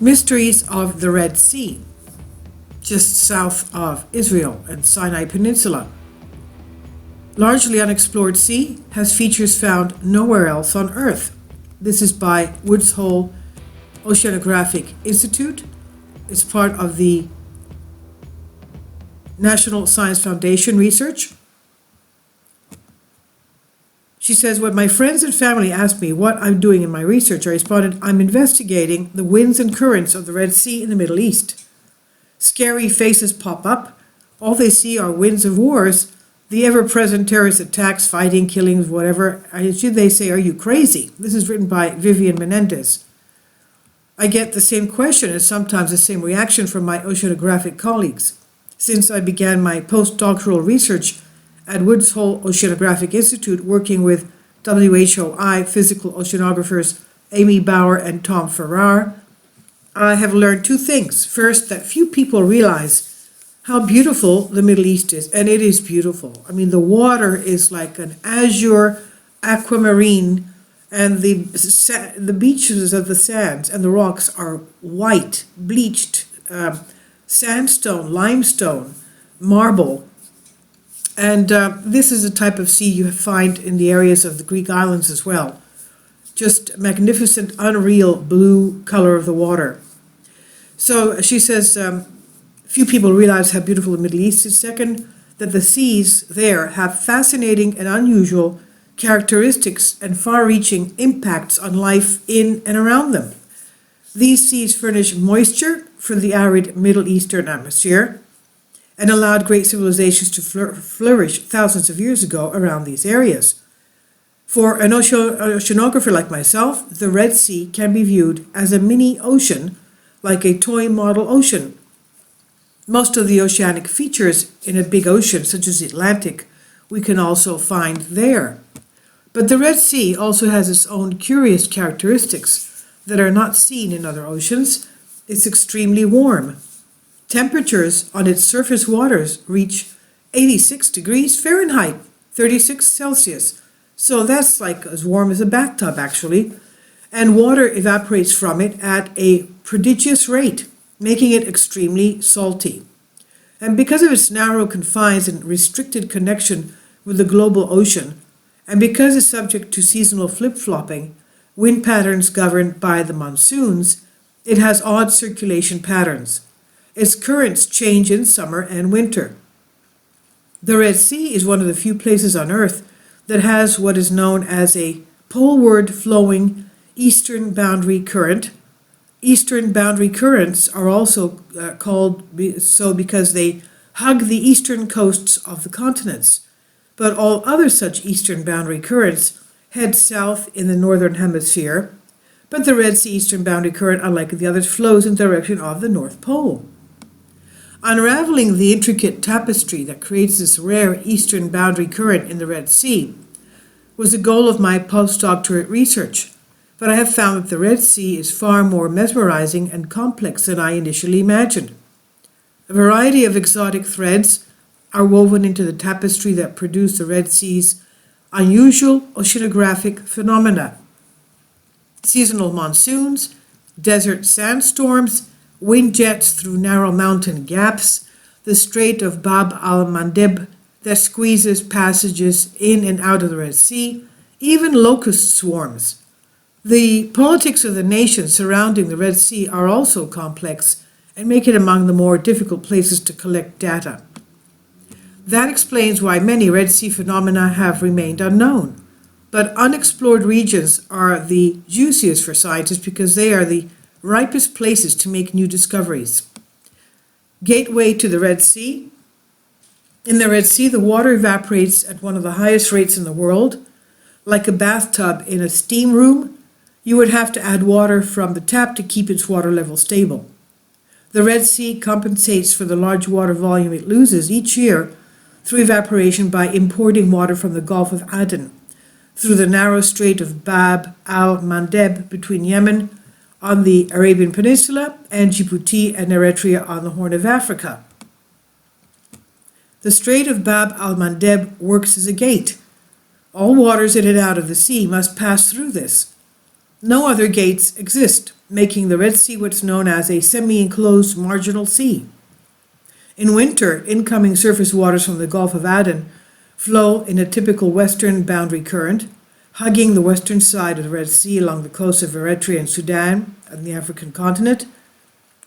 Mysteries of the Red Sea, just south of Israel and Sinai Peninsula. Largely unexplored sea has features found nowhere else on Earth. This is by Woods Hole Oceanographic Institute. It's part of the National Science Foundation research. She says, when my friends and family asked me what I'm doing in my research, I responded, I'm investigating the winds and currents of the Red Sea in the Middle East. Scary faces pop up. All they see are winds of wars, the ever-present terrorist attacks, fighting, killings, whatever. They say, are you crazy? This is written by Vivian Menendez. I get the same question and sometimes the same reaction from my oceanographic colleagues. Since I began my postdoctoral research at Woods Hole Oceanographic Institute, working with WHOI physical oceanographers Amy Bauer and Tom Farrar, I have learned two things. First, that few people realize how beautiful the Middle East is, and it is beautiful. I mean, the water is like an azure aquamarine, and the beaches of the sands and the rocks are white, bleached sandstone, limestone, marble. And this is a type of sea you find in the areas of the Greek islands as well. Just magnificent, unreal blue color of the water. So she says, few people realize how beautiful the Middle East is. Second, that the seas there have fascinating and unusual characteristics and far-reaching impacts on life in and around them. These seas furnish moisture for the arid Middle Eastern atmosphere and allowed great civilizations to flourish thousands of years ago around these areas. For an oceanographer like myself, the Red Sea can be viewed as a mini ocean, like a toy model ocean. Most of the oceanic features in a big ocean, such as the Atlantic, we can also find there. But the Red Sea also has its own curious characteristics that are not seen in other oceans. It's extremely warm. Temperatures on its surface waters reach 86 degrees Fahrenheit, 36 Celsius. So that's like as warm as a bathtub, actually. And water evaporates from it at a prodigious rate, making it extremely salty. And because of its narrow confines and restricted connection with the global ocean, and because it's subject to seasonal flip-flopping, wind patterns governed by the monsoons, it has odd circulation patterns. Its currents change in summer and winter. The Red Sea is one of the few places on Earth that has what is known as a poleward flowing eastern boundary current. Eastern boundary currents are also called so because they hug the eastern coasts of the continents. But all other such eastern boundary currents head south in the northern hemisphere. But the Red Sea eastern boundary current, unlike the others, flows in the direction of the North Pole. Unraveling the intricate tapestry that creates this rare eastern boundary current in the Red Sea was the goal of my postdoctorate research, but I have found that the Red Sea is far more mesmerizing and complex than I initially imagined. A variety of exotic threads are woven into the tapestry that produce the Red Sea's unusual oceanographic phenomena. Seasonal monsoons, desert sandstorms, wind jets through narrow mountain gaps, the Strait of Bab al-Mandeb that squeezes passages in and out of the Red Sea, even locust swarms. The politics of the nations surrounding the Red Sea are also complex and make it among the more difficult places to collect data. That explains why many Red Sea phenomena have remained unknown. But unexplored regions are the juiciest for scientists because they are the ripest places to make new discoveries. Gateway to the Red Sea. In the Red Sea, the water evaporates at one of the highest rates in the world. Like a bathtub in a steam room, you would have to add water from the tap to keep its water level stable. The Red Sea compensates for the large water volume it loses each year through evaporation by importing water from the Gulf of Aden, through the narrow Strait of Bab al-Mandeb between Yemen on the Arabian Peninsula and Djibouti and Eritrea on the Horn of Africa. The Strait of Bab al-Mandeb works as a gate. All waters in and out of the sea must pass through this. No other gates exist, making the Red Sea what's known as a semi-enclosed marginal sea. In winter, incoming surface waters from the Gulf of Aden flow in a typical western boundary current, hugging the western side of the Red Sea along the coasts of Eritrea and Sudan and the African continent.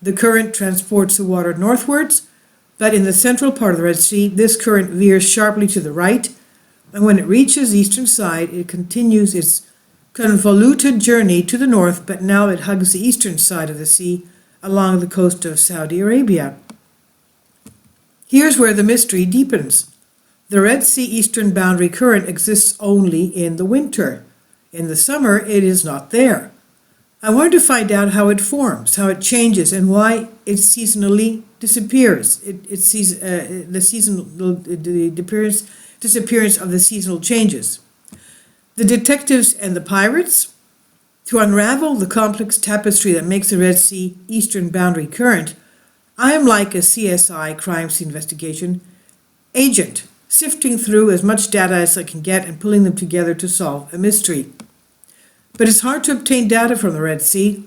The current transports the water northwards, but in the central part of the Red Sea, this current veers sharply to the right, and when it reaches the eastern side, it continues its convoluted journey to the north, but now it hugs the eastern side of the sea along the coast of Saudi Arabia. Here's where the mystery deepens. The Red Sea eastern boundary current exists only in the winter. In the summer, it is not there. I wanted to find out how it forms, how it changes, and why it seasonally disappears. Disappearance of the seasonal changes. The detectives and the pirates, to unravel the complex tapestry that makes the Red Sea eastern boundary current, I am like a CSI crime scene investigation agent, sifting through as much data as I can get and pulling them together to solve a mystery. But it's hard to obtain data from the Red Sea.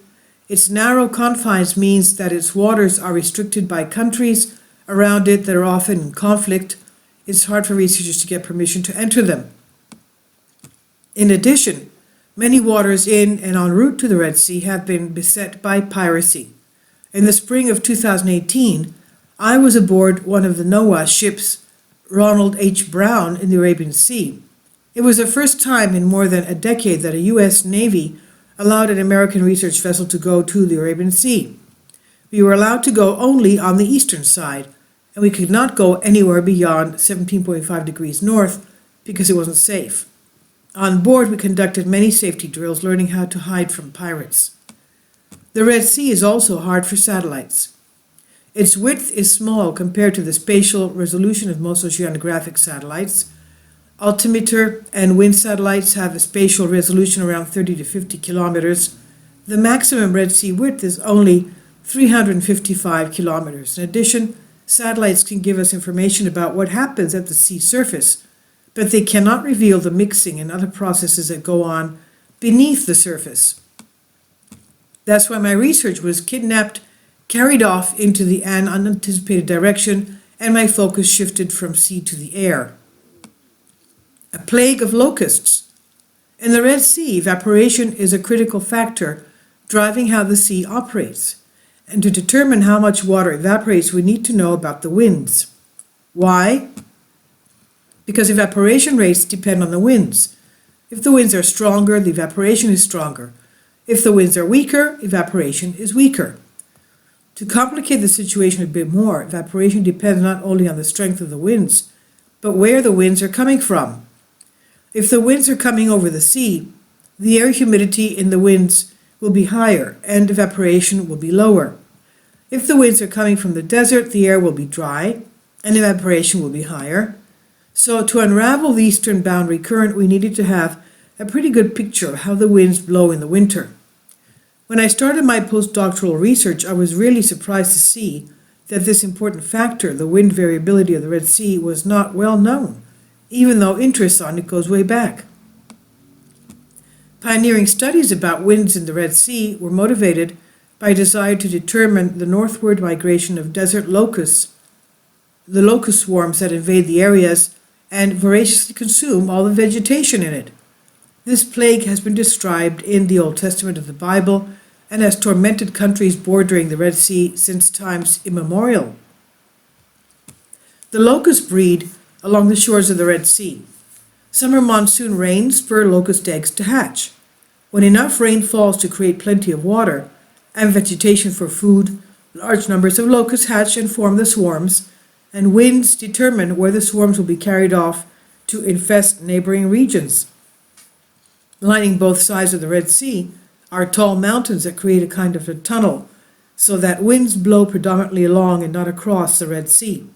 Its narrow confines means that its waters are restricted by countries around it that are often in conflict. It's hard for researchers to get permission to enter them. In addition, many waters in and en route to the Red Sea have been beset by piracy. In the spring of 2018, I was aboard one of the NOAA ships, Ronald H. Brown, in the Arabian Sea. It was the first time in more than a decade that a U.S. Navy allowed an American research vessel to go to the Arabian Sea. We were allowed to go only on the eastern side, and we could not go anywhere beyond 17.5 degrees north because it wasn't safe. On board, we conducted many safety drills, learning how to hide from pirates. The Red Sea is also hard for satellites. Its width is small compared to the spatial resolution of most oceanographic satellites. Altimeter and wind satellites have a spatial resolution around 30 to 50 kilometers. The maximum Red Sea width is only 355 kilometers. In addition, satellites can give us information about what happens at the sea surface, but they cannot reveal the mixing and other processes that go on beneath the surface. That's why my research was carried off into the unanticipated direction, and my focus shifted from sea to the air. A plague of locusts. In the Red Sea, evaporation is a critical factor driving how the sea operates. And to determine how much water evaporates, we need to know about the winds. Why? Because evaporation rates depend on the winds. If the winds are stronger, the evaporation is stronger. If the winds are weaker, evaporation is weaker. To complicate the situation a bit more, evaporation depends not only on the strength of the winds, but where the winds are coming from. If the winds are coming over the sea, the air humidity in the winds will be higher and evaporation will be lower. If the winds are coming from the desert, the air will be dry and evaporation will be higher. So to unravel the eastern boundary current, we needed to have a pretty good picture of how the winds blow in the winter. When I started my postdoctoral research, I was really surprised to see that this important factor, the wind variability of the Red Sea, was not well known, even though interest on it goes way back. Pioneering studies about winds in the Red Sea were motivated by a desire to determine the northward migration of desert locusts, the locust swarms that invade the areas and voraciously consume all the vegetation in it. This plague has been described in the Old Testament of the Bible and has tormented countries bordering the Red Sea since times immemorial. The locusts breed along the shores of the Red Sea. Summer monsoon rains spur locust eggs to hatch. When enough rain falls to create plenty of water and vegetation for food, large numbers of locusts hatch and form the swarms, and winds determine where the swarms will be carried off to infest neighboring regions. Lining both sides of the Red Sea are tall mountains that create a kind of a tunnel, so that winds blow predominantly along and not across the Red Sea.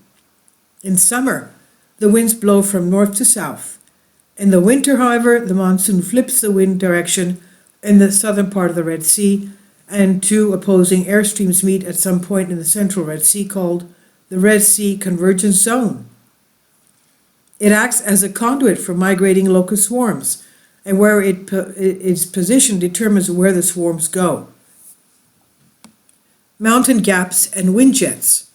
In summer, the winds blow from north to south. In the winter, however, the monsoon flips the wind direction in the southern part of the Red Sea, and two opposing airstreams meet at some point in the central Red Sea called the Red Sea Convergence Zone. It acts as a conduit for migrating locust swarms, and where its position determines where the swarms go. Mountain gaps and wind jets.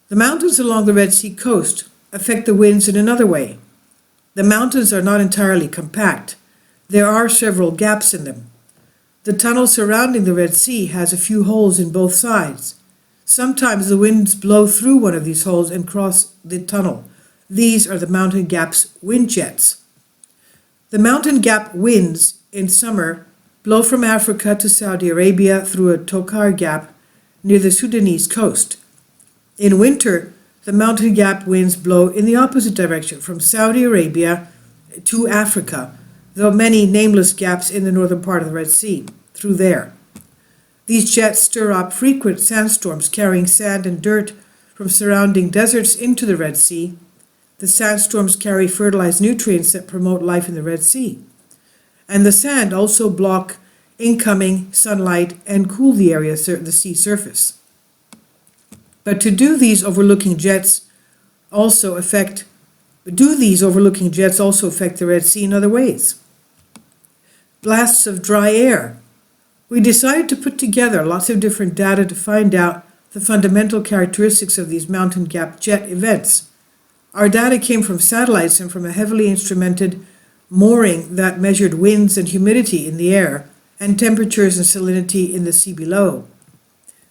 The mountains along the Red Sea coast affect the winds in another way. The mountains are not entirely compact. There are several gaps in them. The tunnel surrounding the Red Sea has a few holes in both sides. Sometimes the winds blow through one of these holes and cross the tunnel. These are the mountain gap's wind jets. The mountain gap winds in summer blow from Africa to Saudi Arabia through a Tokar gap near the Sudanese coast. In winter, the mountain gap winds blow in the opposite direction from Saudi Arabia to Africa, though many nameless gaps in the northern part of the Red Sea, through there. These jets stir up frequent sandstorms carrying sand and dirt from surrounding deserts into the Red Sea. The sandstorms carry fertilized nutrients that promote life in the Red Sea. And the sand also block incoming sunlight and cool the area, the sea surface. But these overlooking jets also affect the Red Sea in other ways. Blasts of dry air. We decided to put together lots of different data to find out the fundamental characteristics of these mountain gap jet events. Our data came from satellites and from a heavily instrumented mooring that measured winds and humidity in the air and temperatures and salinity in the sea below.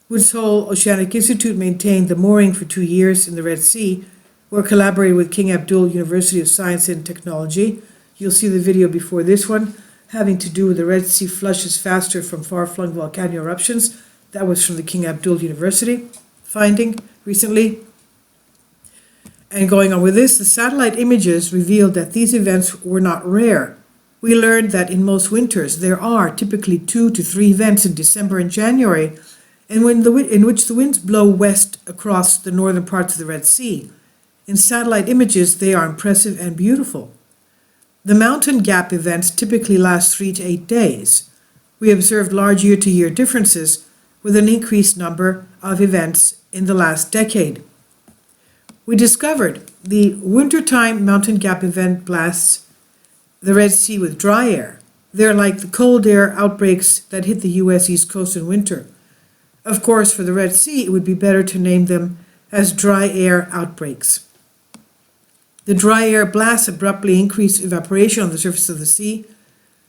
Woods Hole Oceanic Institute maintained the mooring for 2 years in the Red Sea. We're collaborating with King Abdul University of Science and Technology. You'll see the video before this one, having to do with the Red Sea flushes faster from far-flung volcano eruptions. That was from the King Abdul University finding recently. And going on with this, the satellite images revealed that these events were not rare. We learned that in most winters there are typically 2 to 3 events in December and January, and in which the winds blow west across the northern parts of the Red Sea. In satellite images, they are impressive and beautiful. The mountain gap events typically last 3 to 8 days. We observed large year-to-year differences with an increased number of events in the last decade. We discovered the wintertime mountain gap event blasts the Red Sea with dry air. They're like the cold air outbreaks that hit the U.S. East Coast in winter. Of course, for the Red Sea, it would be better to name them as dry air outbreaks. The dry air blasts abruptly increase evaporation on the surface of the sea,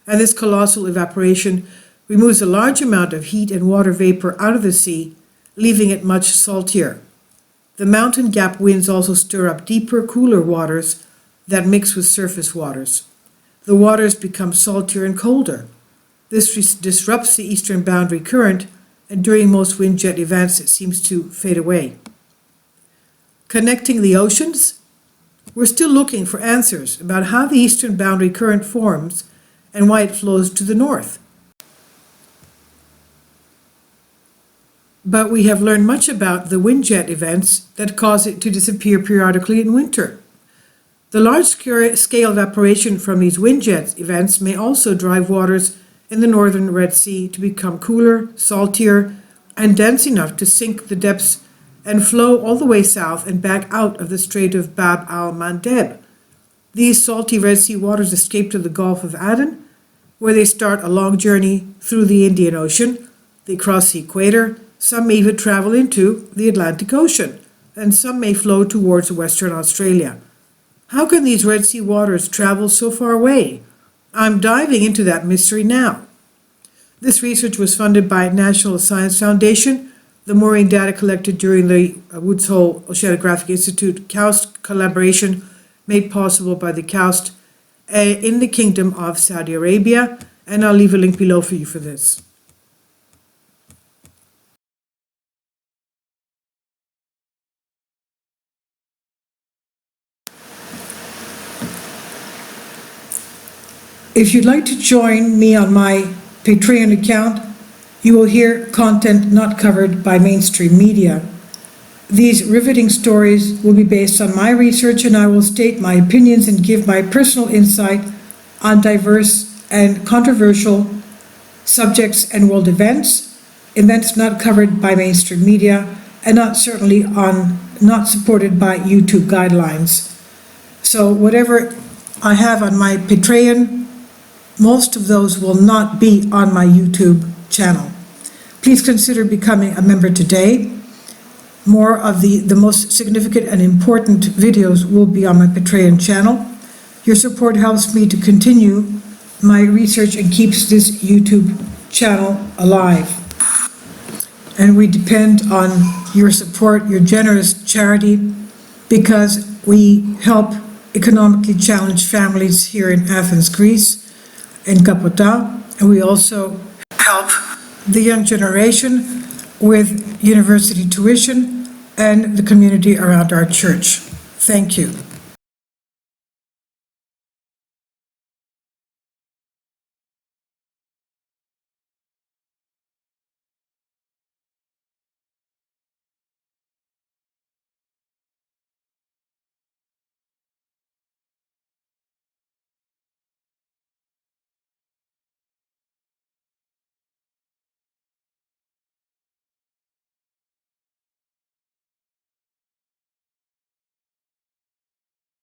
and this colossal evaporation removes a large amount of heat and water vapor out of the sea, leaving it much saltier. The mountain gap winds also stir up deeper, cooler waters that mix with surface waters. The waters become saltier and colder. This disrupts the eastern boundary current, and during most wind jet events, it seems to fade away. Connecting the oceans? We're still looking for answers about how the eastern boundary current forms and why it flows to the north. But we have learned much about the wind jet events that cause it to disappear periodically in winter. The large-scale evaporation from these wind jet events may also drive waters in the northern Red Sea to become cooler, saltier, and dense enough to sink the depths and flow all the way south and back out of the Strait of Bab al-Mandeb. These salty Red Sea waters escape to the Gulf of Aden, where they start a long journey through the Indian Ocean. They cross the equator. Some may even travel into the Atlantic Ocean, and some may flow towards Western Australia. How can these Red Sea waters travel so far away? I'm diving into that mystery now. This research was funded by National Science Foundation, the mooring data collected during the Woods Hole Oceanographic Institute KAUST collaboration made possible by the KAUST in the Kingdom of Saudi Arabia, and I'll leave a link below for you for this. If you'd like to join me on my Patreon account, you will hear content not covered by mainstream media. These riveting stories will be based on my research, and I will state my opinions and give my personal insight on diverse and controversial subjects and world events not covered by mainstream media, and not supported by YouTube guidelines. So whatever I have on my Patreon most of those will not be on my YouTube channel. Please consider becoming a member today. More of the most significant and important videos will be on my Patreon channel. Your support helps me to continue my research and keeps this YouTube channel alive. And we depend on your support, your generous charity, because we help economically challenged families here in Athens, Greece, in Kapota, and we also help the young generation with university tuition and the community around our church. Thank you.